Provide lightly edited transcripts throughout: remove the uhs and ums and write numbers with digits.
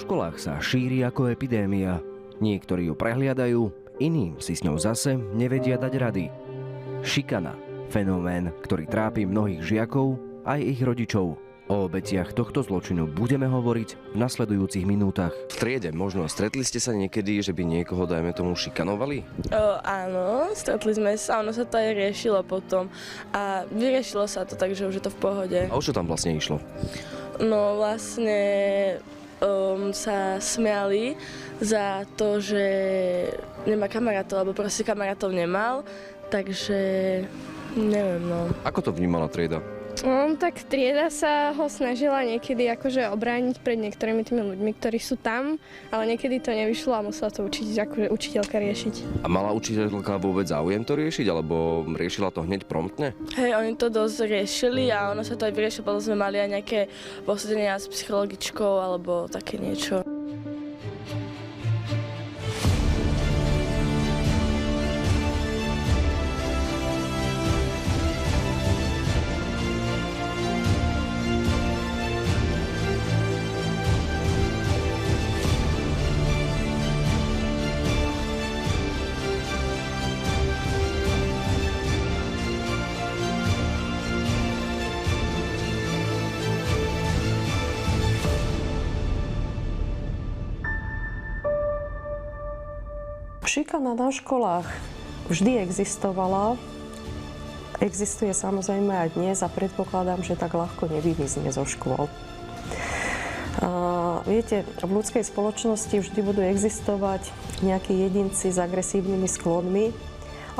školách sa šíri ako epidémia. Niektorí ju prehliadajú, iným si s ňou zase nevedia dať rady. Šikana. Fenomén, ktorý trápi mnohých žiakov aj ich rodičov. O obetiach tohto zločinu budeme hovoriť v nasledujúcich minútach. V triede možno stretli ste sa niekedy, že by niekoho, dajme tomu, šikanovali? Áno, stretli sme sa, ono sa to aj riešilo potom a vyriešilo sa to tak, že už je to v pohode. A o čo tam vlastne išlo? No vlastne sa smiali za to, že nemá kamarátov, alebo proste kamarátov nemal, takže neviem, no. Ako to vnímala trieda? Tak trieda sa ho snažila niekedy akože obrániť pred niektorými tými ľuďmi, ktorí sú tam, ale niekedy to nevyšlo a musela to akože učiteľka riešiť. A mala učiteľka vôbec záujem to riešiť, alebo riešila to hneď promptne? Hej, oni to dosť riešili a ono sa to aj vyriešilo, potom sme mali aj nejaké posledenia s psychologičkou alebo také niečo. Šikana na školách vždy existovala. Existuje samozrejme aj dnes a predpokladám, že tak ľahko nevymizne zo škôl. Viete, v ľudskej spoločnosti vždy budú existovať nejakí jedinci s agresívnymi sklonmi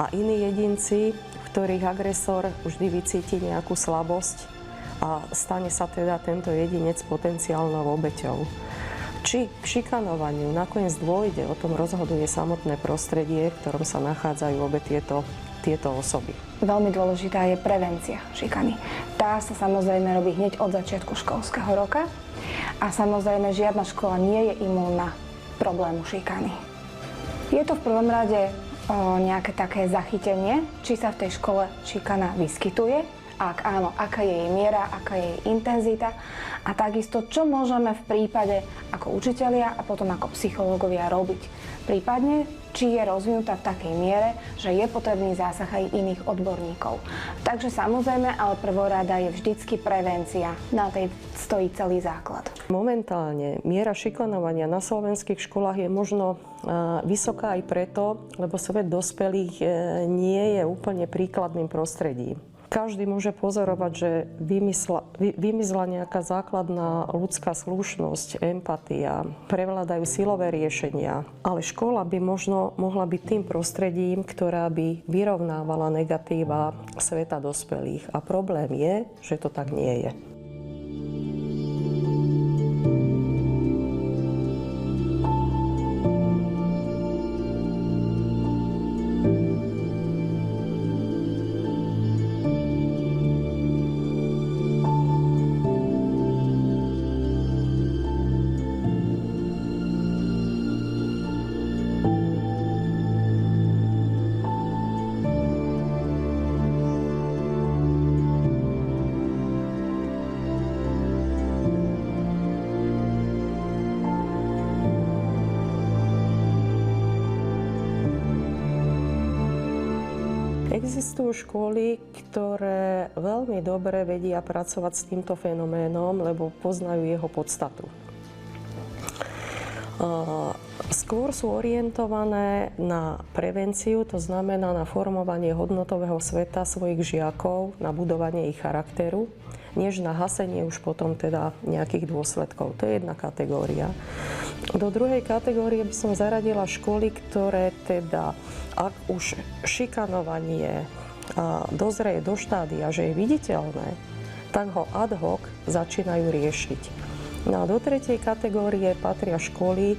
a iní jedinci, v ktorých agresor vždy vycíti nejakú slabosť a stane sa teda tento jedinec potenciálnou obeťou. Či k šikanovaniu nakoniec dôjde, o tom rozhoduje samotné prostredie, v ktorom sa nachádzajú obe tieto osoby. Veľmi dôležitá je prevencia šikany. Tá sa samozrejme robí hneď od začiatku školského roka a samozrejme žiadna škola nie je imúnna problému šikany. Je to v prvom rade nejaké také zachytenie, či sa v tej škole šikana vyskytuje, ak áno, aká je jej miera, aká je jej intenzita a takisto, čo môžeme v prípade ako učitelia a potom ako psychológovia robiť. Prípadne, či je rozvinutá v takej miere, že je potrebný zásah aj iných odborníkov. Takže samozrejme, ale prvorada je vždycky prevencia. Na tej stojí celý základ. Momentálne miera šikanovania na slovenských školách je možno vysoká aj preto, lebo svet dospelých nie je úplne príkladným prostredím. Každý môže pozorovať, že vymizla nejaká základná ľudská slušnosť, empatia, prevládajú silové riešenia. Ale škola by možno mohla byť tým prostredím, ktorá by vyrovnávala negatíva sveta dospelých. A problém je, že to tak nie je. Existujú školy, ktoré veľmi dobre vedia pracovať s týmto fenoménom, lebo poznajú jeho podstatu. Skôr sú orientované na prevenciu, to znamená na formovanie hodnotového sveta svojich žiakov, na budovanie ich charakteru, než na hasenie už potom teda nejakých dôsledkov. To je jedna kategória. Do druhej kategórie by som zaradila školy, ktoré teda, ak už šikanovanie dozrie do štádia, že je viditeľné, tak ho ad hoc začínajú riešiť. No a do tretej kategórie patria školy,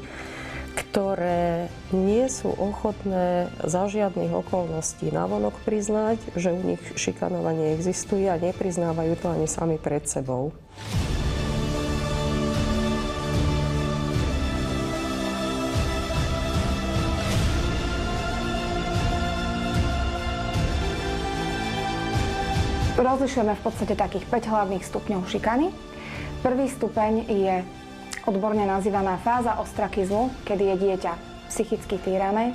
ktoré nie sú ochotné za žiadnych okolností navonok priznať, že u nich šikanovanie existuje a nepriznávajú to ani sami pred sebou. Rozlišujeme v podstate takých 5 hlavných stupňov šikany. Prvý stupeň je odborne nazývaná fáza ostrakizmu, kedy je dieťa psychicky týrané,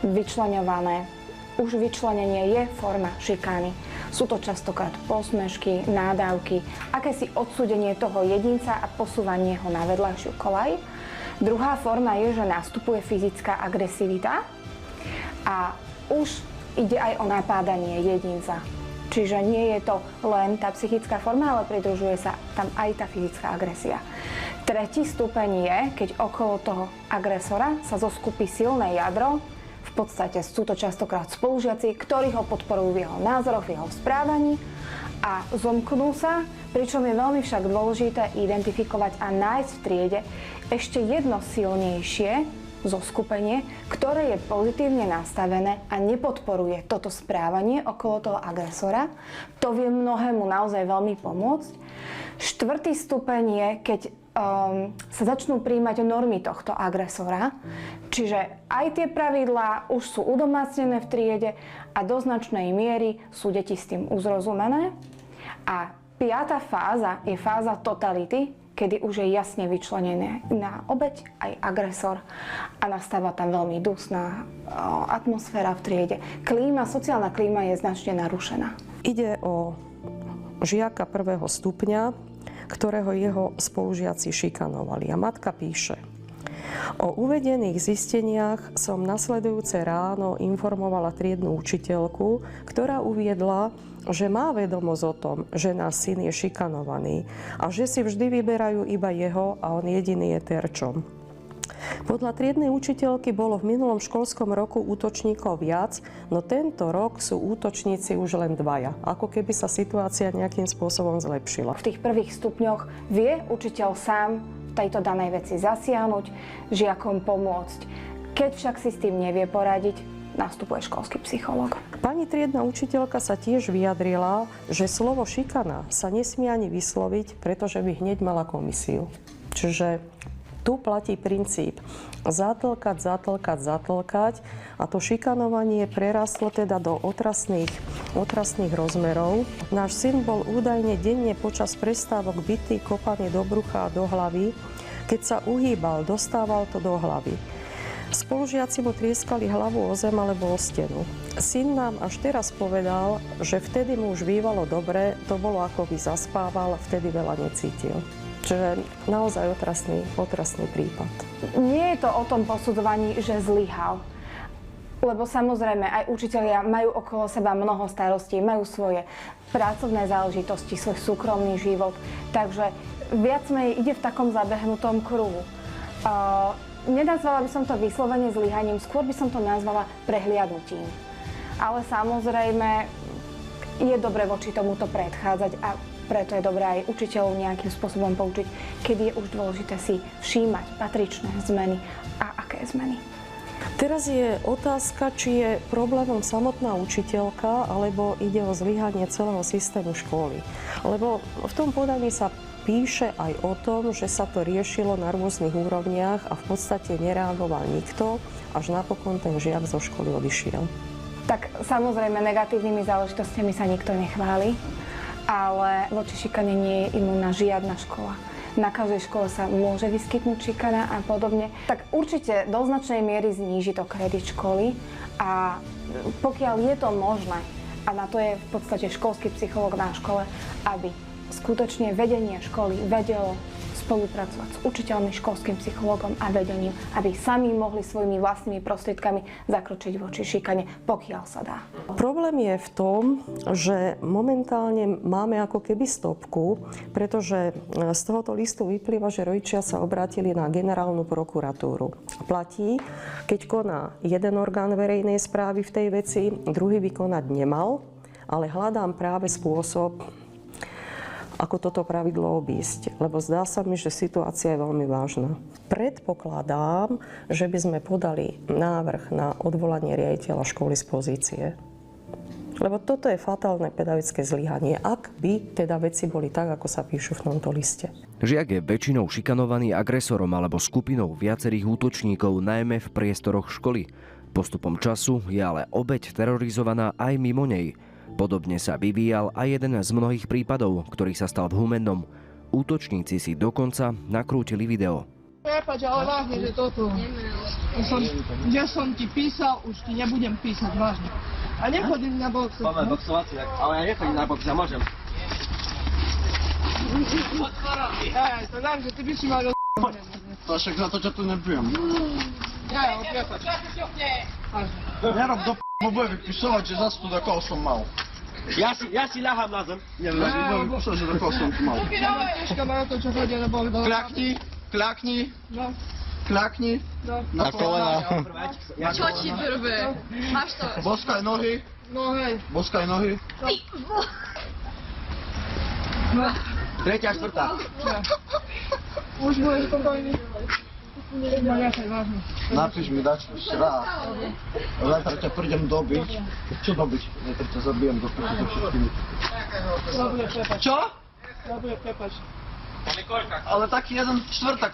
vyčleňované. Už vyčlenenie je forma šikány. Sú to častokrát posmešky, nádávky, akési odsúdenie toho jedinca a posúvanie ho na vedľajšiu koľaj. Druhá forma je, že nastupuje fyzická agresivita a už ide aj o napádanie jedinca. Čiže nie je to len tá psychická forma, ale pridružuje sa tam aj tá fyzická agresia. Tretí stupeň je, keď okolo toho agresora sa zoskupí silné jadro. V podstate sú to častokrát spolužiaci, ktorí ho podporujú v jeho názoroch, v jeho správaní a zomknú sa, pričom je veľmi však dôležité identifikovať a nájsť v triede ešte jedno silnejšie zoskupenie, ktoré je pozitívne nastavené a nepodporuje toto správanie okolo toho agresora. To vie mnohému naozaj veľmi pomôcť. Štvrtý stupeň je, keď sa začnú prijímať normy tohto agresora, čiže aj tie pravidlá už sú udomácnené v triede a do značnej miery sú deti s tým uzrozumené. A piata fáza je fáza totality, kedy už je jasne vyčlenené na obeť aj agresor a nastáva tam veľmi dusná atmosféra v triede. Sociálna klíma je značne narušená. Ide o žiaka 1. stupňa, ktorého jeho spolužiaci šikanovali. A matka píše: o uvedených zisteniach som nasledujúce ráno informovala triednu učiteľku, ktorá uviedla, že má vedomosť o tom, že náš syn je šikanovaný a že si vždy vyberajú iba jeho a on jediný je terčom. Podľa triednej učiteľky bolo v minulom školskom roku útočníkov viac, no tento rok sú útočníci už len 2. Ako keby sa situácia nejakým spôsobom zlepšila. V tých prvých stupňoch vie učiteľ sám v tejto danej veci zasiahnuť, žiakom pomôcť. Keď však si s tým nevie poradiť, nastupuje školský psychológ. Pani triedna učiteľka sa tiež vyjadrila, že slovo šikana sa nesmie ani vysloviť, pretože by hneď mala komisiu. Čiže tu platí princíp zatlkať a to šikanovanie prerastlo teda do otrasných rozmerov. Náš syn bol údajne denne počas prestávok bitý, kopaný do brucha a do hlavy. Keď sa uhýbal, dostával to do hlavy. Spolužiaci mu trieskali hlavu o zem alebo o stenu. Syn nám až teraz povedal, že vtedy mu už bývalo dobre, to bolo ako by zaspával, vtedy veľa necítil. Čiže naozaj otrasný prípad. Nie je to o tom posudzovaní, že zlyhal. Lebo samozrejme aj učitelia majú okolo seba mnoho starostí, majú svoje pracovné záležitosti, svoj súkromný život. Takže viac menej ide v takom zabehnutom kruhu. Nenazvala by som to vyslovene zlyhaním, skôr by som to nazvala prehliadnutím. Ale samozrejme je dobre voči tomuto predchádzať a preto je dobré aj učiteľov nejakým spôsobom poučiť, kedy je už dôležité si všímať patričné zmeny a aké zmeny. Teraz je otázka, či je problémom samotná učiteľka, alebo ide o zlyhanie celého systému školy. Lebo v tom podaní sa píše aj o tom, že sa to riešilo na rôznych úrovniach a v podstate nereagoval nikto, až napokon ten žiak zo školy odišiel. Tak samozrejme negatívnymi záležitostiami sa nikto nechváli, ale voči šikane nie je imúnna žiadna škola. Na každej škole sa môže vyskytnúť šikana a podobne. Tak určite do značnej miery zníži to kredit školy a pokiaľ je to možné, a na to je v podstate školský psychológ na škole, aby skutočne vedenie školy vedelo spolupracovať s učiteľmi, školským psychológom a vedením, aby sami mohli svojimi vlastnými prostriedkami zakročiť voči šikane, pokiaľ sa dá. Problém je v tom, že momentálne máme ako keby stopku, pretože z tohoto listu vyplýva, že rodičia sa obrátili na generálnu prokuratúru. Platí, keď koná jeden orgán verejnej správy v tej veci, druhý by konať nemal, ale hľadám práve spôsob, ako toto pravidlo obísť, lebo zdá sa mi, že situácia je veľmi vážna. Predpokladám, že by sme podali návrh na odvolanie riaditeľa školy z pozície. Lebo toto je fatálne pedagogické zlyhanie, ak by teda veci boli tak, ako sa píšu v tomto liste. Žiak je väčšinou šikanovaný agresorom alebo skupinou viacerých útočníkov, najmä v priestoroch školy. Postupom času je ale obeť terorizovaná aj mimo nej. Podobne sa vyvíjal aj jeden z mnohých prípadov, ktorý sa stal v Humennom. Útočníci si dokonca nakrútili video. prepáč, ale vážne, že toto. Že som ti písal, už ti nebudem písať, vážne. A nechodím na boxe. Máme boxovací, ale ja nechodím na box, ja môžem. To dám, že ty by si mal To však za to, čo tu nebijem. prepáč. Nerob do bo bude vypisovať, že zase tu do koho som mal. Ja si ľahám na zem. Neviem, bude vypisovať, že do koho som tu mal. Težko má to, čo chodia na box. Kľakni. No. Kľakni. No. Na kolena. Čo ti drve? Máš to? Boskaj nohy. No hej. Boskaj nohy. Tretia, štvrtá. Už budeš spokojný. Napíš mi dač ešte raz. Zajtra ťa prídem dobiť. Čo dobiť? Zajtra ťa zabijem do všetkými. Dobre, prepáč. Čo? Dobre, prepáč. Ale taký jeden štvrtak.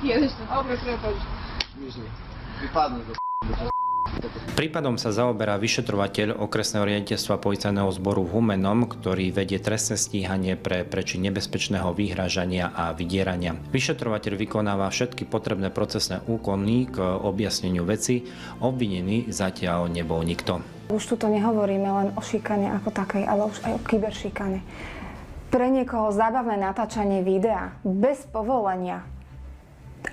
Dobre, prepáč. Vypadne do Prípadom sa zaoberá vyšetrovateľ okresného riaditeľstva policajného zboru v Humennom, ktorý vedie trestné stíhanie pre prečin nebezpečného vyhrážania a vydierania. Vyšetrovateľ vykonáva všetky potrebné procesné úkony k objasneniu veci. Obvinený zatiaľ nebol nikto. Už tu nehovoríme len o šikane ako takej, ale už aj o kyberšikane. Pre niekoho zábavné natáčanie videa bez povolenia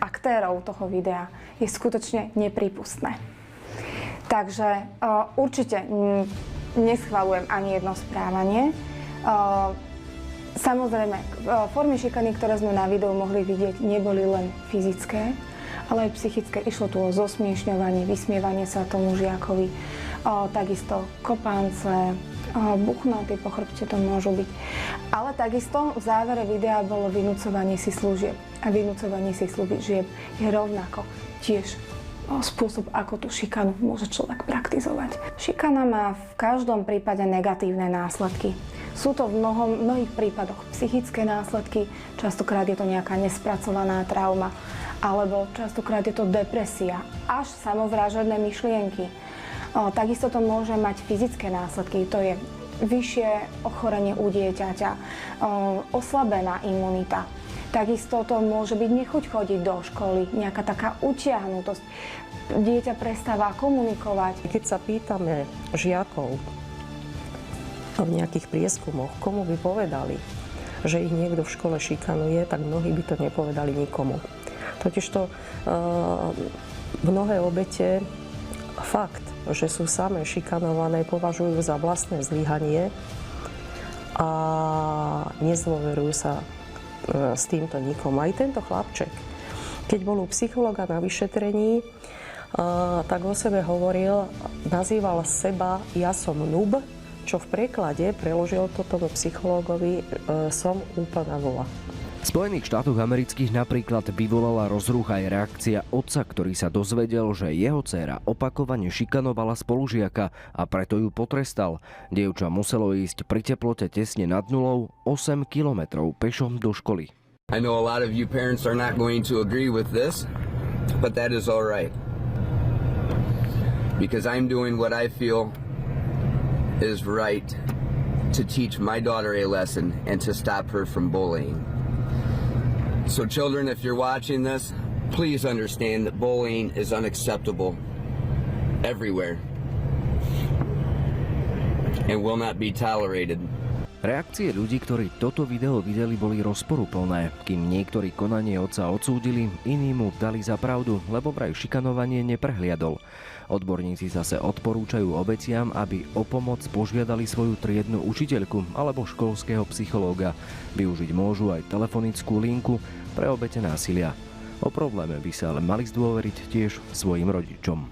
aktérov toho videa je skutočne neprípustné. Takže určite neschvaľujem ani jedno správanie. Samozrejme, formy šikany, ktoré sme na videu mohli vidieť, neboli len fyzické, ale aj psychické. Išlo tu o zosmiešňovanie, vysmievanie sa tomu žiakovi, takisto kopance, buchnaty po chrbte to môžu byť. Ale takisto v závere videa bolo vynúcovanie si služieb. A vynúcovanie si služieb je rovnako tiež spôsob, ako tú šikanu môže človek praktizovať. Šikana má v každom prípade negatívne následky. Sú to v mnohých prípadoch psychické následky, častokrát je to nejaká nespracovaná trauma, alebo častokrát je to depresia, až samovražedné myšlienky. Takisto to môže mať fyzické následky, to je vyššie ochorenie u dieťaťa, oslabená imunita. Takisto to môže byť nechuť chodiť do školy, nejaká taká utiahnutosť. Dieťa prestáva komunikovať. Keď sa pýtame žiakov v nejakých prieskumoch, komu by povedali, že ich niekto v škole šikanuje, tak mnohí by to nepovedali nikomu. Totižto mnohé obete fakt, že sú samé šikanované, považujú za vlastné zlyhanie a nezdôverujú sa s týmto nikomu. Aj tento chlapček, keď bol u psychologa na vyšetrení, tak o sebe hovoril, nazýval seba ja som nub, čo v preklade preložil to tomu psychológovi som úplná vola. V Spojených štátoch amerických napríklad vyvolala rozruch aj reakcia otca, ktorý sa dozvedel, že jeho dcéra opakovane šikanovala spolužiaka a preto ju potrestal. Dievča muselo ísť pri teplote tesne nad nulou 8 kilometrov pešom do školy. I know a lot of you parents are not going to agree with this, but that is all right. Because I'm doing what I feel is right to teach my daughter a lesson and to stop her from bullying. So children, if you're watching this, please understand that bullying is unacceptable everywhere and will not be tolerated. Reakcie ľudí, ktorí toto video videli, boli rozporuplné. Kým niektorí konanie otca odsúdili, iní mu dali za pravdu, lebo vraj šikanovanie neprehliadol. Odborníci zase odporúčajú obetiam, aby o pomoc požiadali svoju triednu učiteľku alebo školského psychológa. Využiť môžu aj telefonickú linku pre obete násilia. O probléme by sa ale mali zdôveriť tiež svojim rodičom.